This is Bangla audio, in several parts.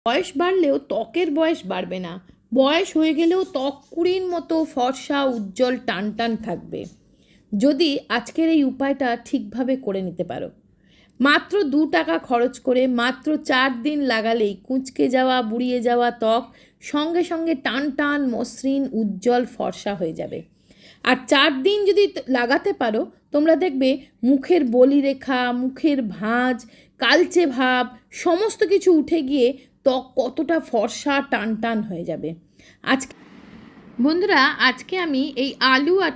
বয়স বাড়লেও ত্বকের বয়স বাড়বে না, বয়স হয়ে গেলেও ত্বক কুড়ির মতো ফর্সা উজ্জ্বল টান টান থাকবে যদি আজকের এই উপায়টা ঠিকভাবে করে নিতে পারো। মাত্র 2 টাকা খরচ করে মাত্র 4 দিন লাগালেই কুঁচকে যাওয়া বুড়িয়ে যাওয়া ত্বক সঙ্গে সঙ্গে টান টান মসৃণ উজ্জ্বল ফর্সা হয়ে যাবে। আর 4 দিন যদি লাগাতে পারো, তোমরা দেখবে মুখের বলিরেখা, মুখের ভাঁজ, কালচে ভাব সমস্ত কিছু উঠে গিয়ে ত্বক কতটা ফর্সা টান টান হয়ে যাবে। বন্ধুরা, আজকে আমি এই আলু আর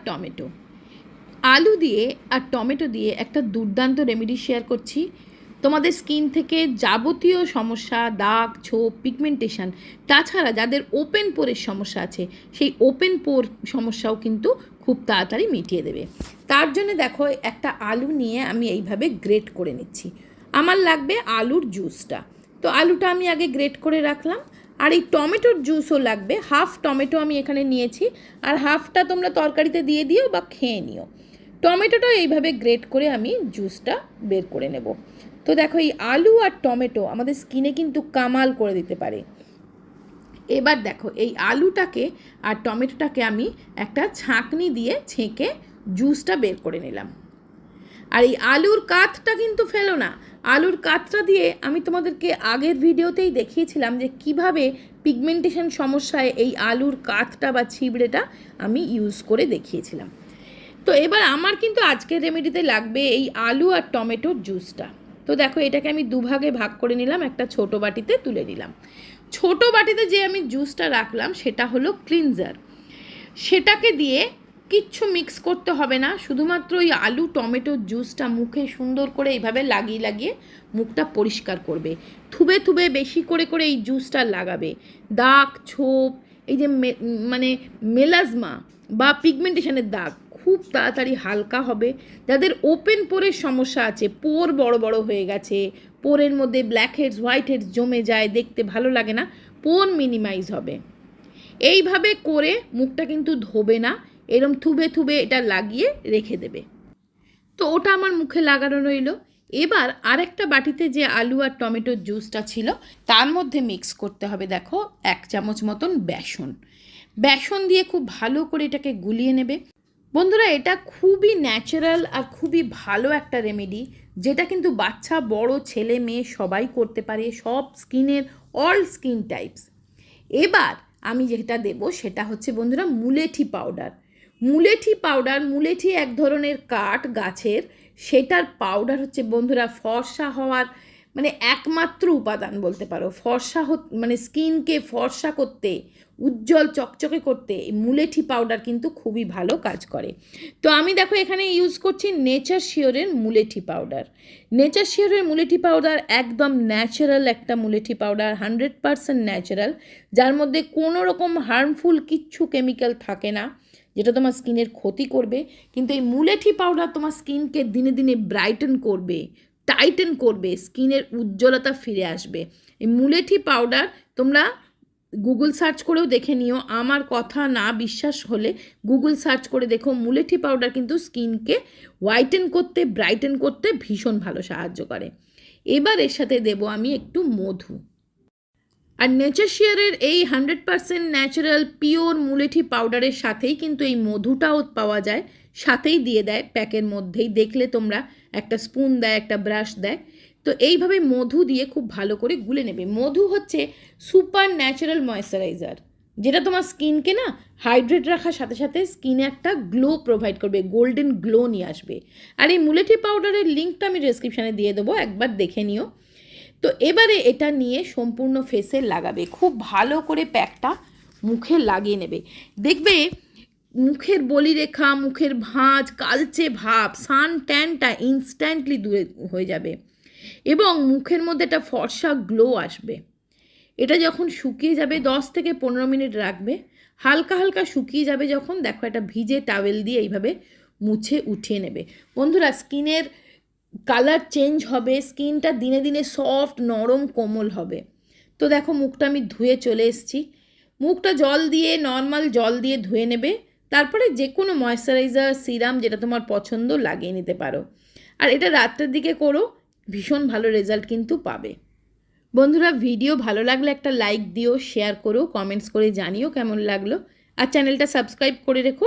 টমেটো দিয়ে একটা দুর্দান্ত রেমেডি শেয়ার করছি। তোমাদের স্কিন থেকে যাবতীয় সমস্যা, দাগ, ছোপ, পিগমেন্টেশন, তাছাড়া যাদের ওপেন পোরের সমস্যা আছে সেই ওপেন পোর সমস্যাও কিন্তু খুব তাড়াতাড়ি মিটিয়ে দেবে। তার জন্য দেখো, একটা আলু নিয়ে আমি এইভাবে গ্রেট করে নিচ্ছি। আমার লাগবে আলুর জুসটা, তো আলুটা আমি আগে গ্রেট করে রাখলাম। আর এই টমেটোর জুসও লাগবে, হাফ টমেটো আমি এখানে নিয়েছি, আর হাফটা তোমরা তরকারিতে দিয়ে দিও বা খেয়ে নিও। টমেটোটা এইভাবে গ্রেট করে আমি জুসটা বের করে নেব। তো দেখো, এই আলু আর টমেটো আমাদের স্কিনে কিন্তু কামাল করে দিতে পারে। এবার দেখো, এই আলুটাকে আর টমেটোটাকে আমি একটা ছাঁকনি দিয়ে ছেঁকে জুসটা বের করে নিলাম। আর এই আলুর কাঠটা কিন্তু ফেলো না। আলুর কাঠটা দিয়ে আমি তোমাদেরকে আগের ভিডিওতেই দেখিয়েছিলাম যে কিভাবে পিগমেন্টেশন সমস্যায় এই আলুর কাঠটা বা ছিবড়েটা আমি ইউজ করে দেখিয়েছিলাম। তো এবার আমার কিন্তু আজকের রেমেডিতে লাগবে এই আলু আর টমেটোর জুসটা। তো দেখো, এটাকে আমি দুভাগে ভাগ করে নিলাম, একটা ছোট বাটিতে তুলে নিলাম। ছোট বাটিতে যে আমি জুসটা রাখলাম সেটা হলো ক্লিনজার। সেটাকে দিয়ে কিচ্ছু মিক্স করতে হবে না, শুধুমাত্র ওই আলু টমেটোর জুসটা মুখে সুন্দর করে এইভাবে লাগিয়ে লাগিয়ে মুখটা পরিষ্কার করবে। থুবে থুবে বেশি করে করে এই জুসটা লাগাবে। দাগ, ছোপ, এই যে মানে মেলাজমা বা পিগমেন্টেশনের দাগ খুব তাড়াতাড়ি হালকা হবে। যাদের ওপেন পোরের সমস্যা আছে, পোর বড় বড় হয়ে গেছে, পোরের মধ্যে ব্ল্যাক হেডস হোয়াইট হেডস জমে যায়, দেখতে ভালো লাগে না, পোর মিনিমাইজ হবে। এইভাবে করে মুখটা কিন্তু ধোবে না, এরম থুবে থুবে এটা লাগিয়ে রেখে দেবে। তো ওটা আমার মুখে লাগানো রইল। এবার আরেকটা বাটিতে যে আলু আর টমেটোর জুসটা ছিল তার মধ্যে মিক্স করতে হবে, দেখো 1 চামচ মতন বেসন দিয়ে খুব ভালো করে এটাকে গুলিয়ে নেবে। বন্ধুরা, এটা খুবই ন্যাচারাল আর খুবই ভালো একটা রেমেডি, যেটা কিন্তু বাচ্চা বড় ছেলে মেয়ে সবাই করতে পারে, সব স্কিনের, অল স্কিন টাইপস। এবার আমি যেটা দেব সেটা হচ্ছে বন্ধুরা মুলেঠি পাউডার। মুলেঠি এক ধরনের কাঠ গাছের, সেটার পাউডার হচ্ছে বন্ধুরা ফর্সা হওয়ার মানে একমাত্র উপাদান বলতে পারো। মানে স্কিনকে ফর্সা করতে, উজ্জ্বল চকচকে করতে এই মুলেঠি পাউডার কিন্তু খুবই ভালো কাজ করে। তো আমি দেখো এখানে ইউজ করছি নেচার শিওরের মুলেঠি পাউডার। একদম ন্যাচারাল একটা মুলেঠি পাউডার, 100% ন্যাচারাল, যার মধ্যে কোনো রকম হার্মফুল কিচ্ছু কেমিক্যাল থাকে না যেটা তোমার স্কিনের ক্ষতি করবে। কিন্তু এই মুলেঠি পাউডার তোমার স্কিনকে দিনে দিনে ব্রাইটেন করবে, টাইটেন করবে, স্কিনের উজ্জ্বলতা ফিরে আসবে। এই মুলেঠি পাউডার তোমরা গুগল সার্চ করেও দেখে নিও, আমার কথা না বিশ্বাস হলে গুগল সার্চ করে দেখো। মুলেঠি পাউডার কিন্তু স্কিনকে হোয়াইটেন করতে, ব্রাইটেন করতে ভীষণ ভালো সাহায্য করে। এবার এর সাথে দেব আমি একটু মধু। আর নেচার শিওরের এই 100% ন্যাচারাল পিওর মুলেঠি পাউডারের সাথেই কিন্তু এই মধুটাও পাওয়া যায়, সাথেই দিয়ে দেয় প্যাকের মধ্যেই, দেখলে তোমরা একটা স্পুন দেয়, একটা ব্রাশ দেয়। তো এইভাবে মধু দিয়ে খুব ভালো করে গুলে নেবে। মধু হচ্ছে সুপার ন্যাচারাল ময়েশ্চারাইজার, যেটা তোমার স্কিনকে না হাইড্রেট রাখার সাথে সাথে স্কিনে একটা গ্লো প্রোভাইড করবে, গোল্ডেন গ্লো নিয়ে আসবে। আর এই মুলেঠি পাউডারের লিঙ্কটা আমি ডেসক্রিপশানে দিয়ে দেবো, একবার দেখে নিও। তো এবারে এটা নিয়ে সম্পূর্ণ ফেসে লাগাবে, খুব ভালো করে প্যাকটা মুখে লাগিয়ে নেবে। দেখবে মুখের বলিরেখা, মুখের ভাঁজ, কালচে ভাব, সান ট্যানটা ইনস্ট্যান্টলি দূরে হয়ে যাবে এবং মুখের মধ্যে একটা ফর্সা গ্লো আসবে। এটা যখন শুকিয়ে যাবে 10 থেকে 15 মিনিট রাখবে, হালকা হালকা শুকিয়ে যাবে যখন, দেখো একটা ভিজে টাওয়েল দিয়ে এইভাবে মুছে উঠিয়ে নেবে। বন্ধুরা, স্কিনের কালার চেঞ্জ হবে, স্কিনটা দিনে দিনে সফট, নরম, কোমল হবে। তো দেখো মুখটা আমি ধুয়ে চলে এসেছি। মুখটা নর্মাল জল দিয়ে ধুয়ে নেবে, তারপরে যে কোনো ময়েশ্চারাইজার, সিরাম যেটা তোমার পছন্দ লাগিয়ে নিতে পারো। আর এটা রাত্রের দিকে করো, ভীষণ ভালো রেজাল্ট কিন্তু পাবে। বন্ধুরা, ভিডিও ভালো লাগলে একটা লাইক দিও, শেয়ার করো, কমেন্টস করে জানিও কেমন লাগলো। আর চ্যানেলটা সাবস্ক্রাইব করে রেখো